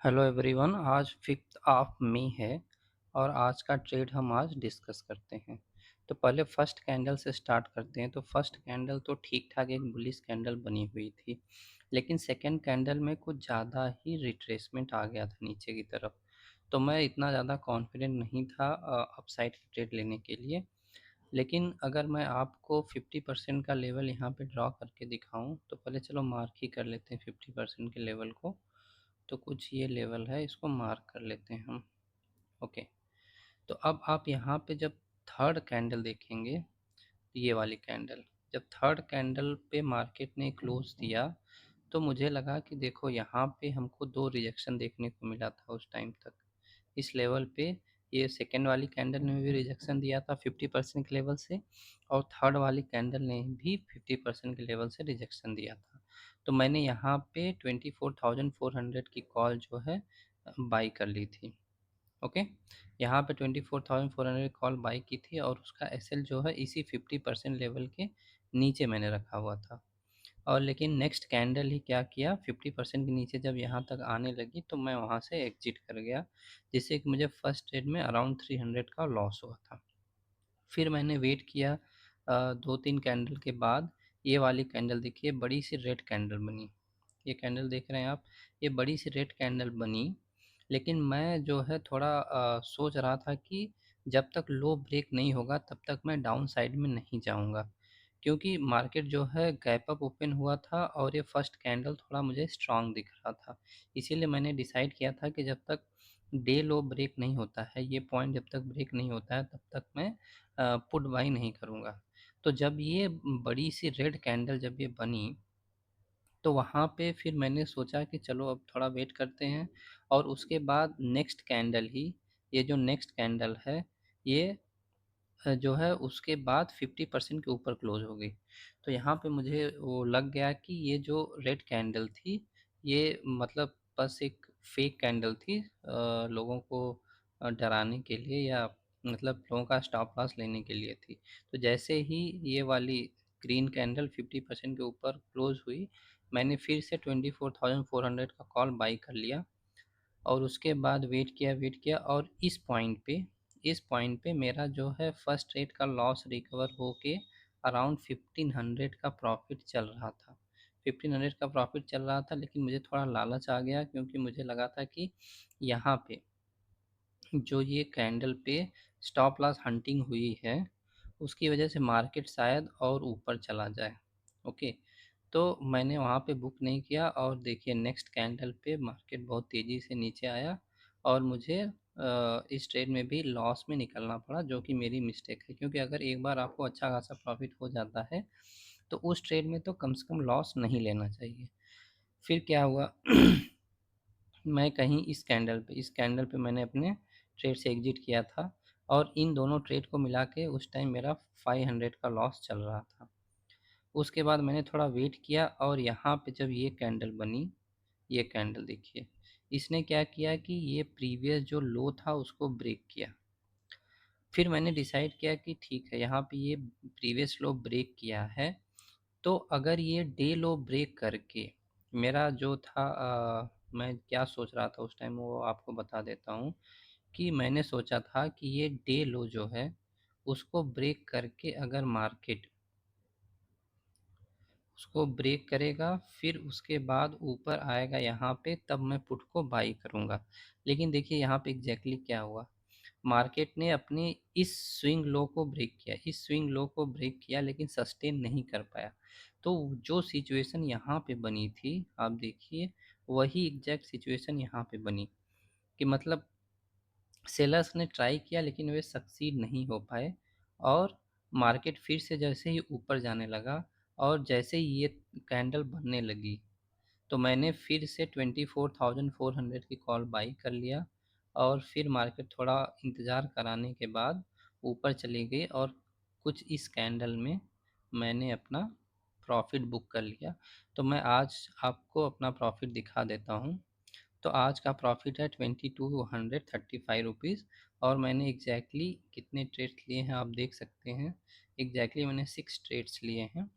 Hello everyone, आज 5th of May है और आज का ट्रेड हम आज डिस्कस करते हैं। तो पहले फर्स्ट कैंडल से स्टार्ट करते हैं। तो फर्स्ट कैंडल तो ठीक ठाक एक बुलिश कैंडल बनी हुई थी, लेकिन सेकंड कैंडल में कुछ ज़्यादा ही रिट्रेसमेंट आ गया था नीचे की तरफ। तो मैं इतना ज़्यादा कॉन्फिडेंट नहीं था अपसाइड की ट्रेड लेने के लिए। लेकिन अगर मैं आपको 50% का लेवल यहाँ पे ड्रॉ करके दिखाऊं तो पहले चलो मार्क ही कर लेते हैं 50% के लेवल को। तो कुछ ये लेवल है, इसको मार्क कर लेते हैं हम। ओके। तो अब आप यहाँ पे जब थर्ड कैंडल देखेंगे, ये वाली कैंडल, जब थर्ड कैंडल पे मार्केट ने क्लोज दिया तो मुझे लगा कि देखो यहाँ पे हमको दो रिजेक्शन देखने को मिला था उस टाइम तक इस लेवल पे। ये सेकेंड वाली कैंडल ने भी रिजेक्शन दिया था 50% के लेवल से, और थर्ड वाली कैंडल ने भी 50% के लेवल से रिजेक्शन दिया था। तो मैंने यहाँ पे 24,400 की कॉल जो है बाई कर ली थी। ओके। यहाँ पे 24,400 कॉल बाई की थी और उसका एसएल जो है इसी 50% लेवल के नीचे मैंने रखा हुआ था। और लेकिन नेक्स्ट कैंडल ही क्या किया, 50% के नीचे जब यहाँ तक आने लगी तो मैं वहाँ से एग्जिट कर गया, जिससे कि मुझे फर्स्ट ट्रेड में अराउंड 300 का लॉस हुआ था। फिर मैंने वेट किया 2-3 कैंडल के बाद ये वाली कैंडल देखिए, बड़ी सी रेड कैंडल बनी। ये कैंडल देख रहे हैं आप, ये बड़ी सी रेड कैंडल बनी। लेकिन मैं जो है थोड़ा सोच रहा था कि जब तक लो ब्रेक नहीं होगा तब तक मैं डाउन साइड में नहीं जाऊंगा, क्योंकि मार्केट जो है गैप अप ओपन हुआ था और ये फर्स्ट कैंडल थोड़ा मुझे स्ट्रांग दिख रहा था। इसीलिए मैंने डिसाइड किया था कि जब तक डे लो ब्रेक नहीं होता है, ये पॉइंट जब तक ब्रेक नहीं होता है तब तक मैं पुट बाई नहीं करूँगा। तो जब ये बड़ी सी रेड कैंडल जब ये बनी तो वहाँ पे फिर मैंने सोचा कि चलो अब थोड़ा वेट करते हैं, और उसके बाद नेक्स्ट कैंडल ही, ये जो नेक्स्ट कैंडल है ये जो है उसके बाद 50% के ऊपर क्लोज हो गई। तो यहाँ पे मुझे वो लग गया कि ये जो रेड कैंडल थी ये मतलब बस एक फेक कैंडल थी, लोगों को डराने के लिए, या मतलब लोगों का स्टॉप लॉस लेने के लिए थी। तो जैसे ही ये वाली ग्रीन कैंडल 50% के ऊपर क्लोज हुई, मैंने फिर से 24,400 का कॉल बाई कर लिया, और उसके बाद वेट किया और इस पॉइंट पे मेरा जो है फर्स्ट रेट का लॉस रिकवर होके अराउंड 1500 का प्रॉफिट चल रहा था। 1500 का प्रॉफिट चल रहा था, लेकिन मुझे थोड़ा लालच आ गया क्योंकि मुझे लगा था कि यहाँ पे जो ये कैंडल पे स्टॉप लॉस हंटिंग हुई है उसकी वजह से मार्केट शायद और ऊपर चला जाए। ओके। तो मैंने वहाँ पे बुक नहीं किया, और देखिए नेक्स्ट कैंडल पे मार्केट बहुत तेज़ी से नीचे आया और मुझे इस ट्रेड में भी लॉस में निकलना पड़ा, जो कि मेरी मिस्टेक है, क्योंकि अगर एक बार आपको अच्छा खासा प्रॉफिट हो जाता है तो उस ट्रेड में तो कम से कम लॉस नहीं लेना चाहिए। फिर क्या हुआ मैं कहीं इस कैंडल पे मैंने अपने ट्रेड से एग्जिट किया था, और इन दोनों ट्रेड को मिला के उस टाइम मेरा 500 का लॉस चल रहा था। उसके बाद मैंने थोड़ा वेट किया, और यहाँ पे जब ये कैंडल बनी, ये कैंडल देखिए, इसने क्या किया कि ये प्रीवियस जो लो था उसको ब्रेक किया। फिर मैंने डिसाइड किया कि ठीक है, यहाँ पे ये प्रीवियस लो ब्रेक किया है, तो अगर ये डे लो ब्रेक करके मेरा जो था मैं क्या सोच रहा था उस टाइम वो आपको बता देता हूँ। कि मैंने सोचा था कि ये डे लो जो है उसको ब्रेक करके अगर मार्केट उसको ब्रेक करेगा, फिर उसके बाद ऊपर आएगा यहाँ पे, तब मैं पुट को बाई करूँगा। लेकिन देखिए यहाँ पे एग्जैक्टली क्या हुआ, मार्केट ने अपने इस स्विंग लो को ब्रेक किया, इस स्विंग लो को ब्रेक किया, लेकिन सस्टेन नहीं कर पाया। तो जो सिचुएशन यहाँ पे बनी थी, आप देखिए वही एग्जैक्ट सिचुएशन यहाँ पे बनी, कि मतलब सेलर्स ने ट्राई किया लेकिन वे सक्सीड नहीं हो पाए, और मार्केट फिर से जैसे ही ऊपर जाने लगा और जैसे ही ये कैंडल बनने लगी, तो मैंने फिर से 24,400 की कॉल बाई कर लिया, और फिर मार्केट थोड़ा इंतज़ार कराने के बाद ऊपर चली गई, और कुछ इस कैंडल में मैंने अपना प्रॉफिट बुक कर लिया। तो मैं आज आपको अपना प्रॉफिट दिखा देता हूँ। तो आज का प्रॉफिट है 2235 रुपीज़, और मैंने एग्जैक्टली कितने ट्रेड्स लिए हैं आप देख सकते हैं। एग्जैक्टली मैंने 6 ट्रेड्स लिए हैं,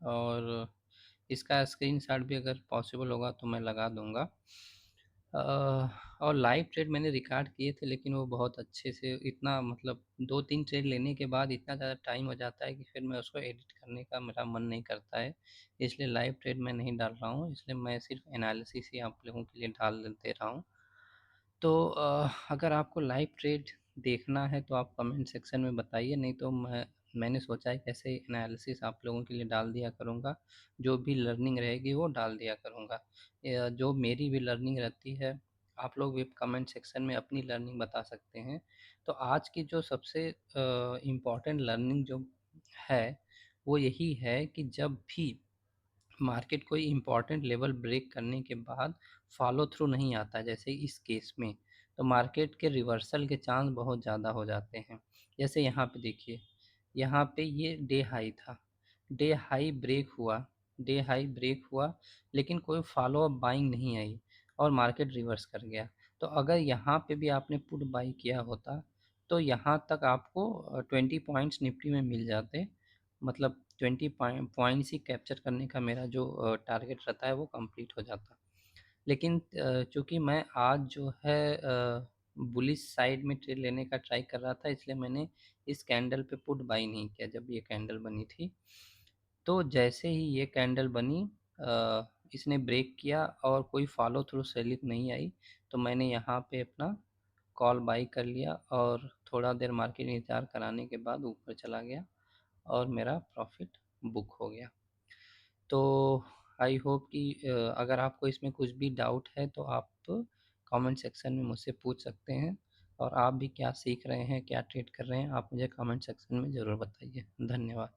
और इसका स्क्रीनशॉट भी अगर पॉसिबल होगा तो मैं लगा दूंगा। अ, और लाइव ट्रेड मैंने रिकॉर्ड किए थे, लेकिन वो बहुत अच्छे से इतना मतलब 2-3 ट्रेड लेने के बाद इतना ज़्यादा टाइम हो जाता है कि फिर मैं उसको एडिट करने का मेरा मन नहीं करता है। इसलिए लाइव ट्रेड मैं नहीं डाल रहा हूँ, इसलिए मैं सिर्फ़ एनालिसिस ही आप लोगों के लिए डाल दे रहा हूँ। तो अगर आपको लाइव ट्रेड देखना है तो आप कमेंट सेक्शन में बताइए, नहीं तो मैंने सोचा है कि ऐसे एनालिसिस आप लोगों के लिए डाल दिया करूँगा। जो भी लर्निंग रहेगी वो डाल दिया करूँगा। जो मेरी भी लर्निंग रहती है, आप लोग भी कमेंट सेक्शन में अपनी लर्निंग बता सकते हैं। तो आज की जो सबसे इम्पोर्टेंट लर्निंग जो है, वो यही है कि जब भी मार्केट कोई इम्पोर्टेंट लेवल ब्रेक करने के बाद फॉलो थ्रू नहीं आता, जैसे इस केस में, तो मार्केट के रिवर्सल के चांस बहुत ज़्यादा हो जाते हैं। जैसे यहाँ पे देखिए, यहाँ पे ये डे हाई था, डे हाई ब्रेक हुआ, डे हाई ब्रेक हुआ, लेकिन कोई फॉलो अप बाइंग नहीं आई और मार्केट रिवर्स कर गया। तो अगर यहाँ पे भी आपने पुट बाई किया होता, तो यहाँ तक आपको 20 पॉइंट्स निफ्टी में मिल जाते, मतलब 20 पॉइंट्स ही कैप्चर करने का मेरा जो टारगेट रहता है वो कंप्लीट हो जाता। लेकिन चूँकि मैं आज जो है बुलिश साइड में ट्रेड लेने का ट्राई कर रहा था, इसलिए मैंने इस कैंडल पे पुट बाई नहीं किया जब ये कैंडल बनी थी। तो जैसे ही ये कैंडल बनी, इसने ब्रेक किया और कोई फॉलो थ्रू सेलिंग नहीं आई, तो मैंने यहाँ पे अपना कॉल बाई कर लिया और थोड़ा देर मार्केट इंतज़ार कराने के बाद ऊपर चला गया और मेरा प्रॉफ़िट बुक हो गया। तो आई होप कि अगर आपको इसमें कुछ भी डाउट है तो आप कमेंट सेक्शन में मुझसे पूछ सकते हैं, और आप भी क्या सीख रहे हैं, क्या ट्रेड कर रहे हैं, आप मुझे कमेंट सेक्शन में ज़रूर बताइए। धन्यवाद।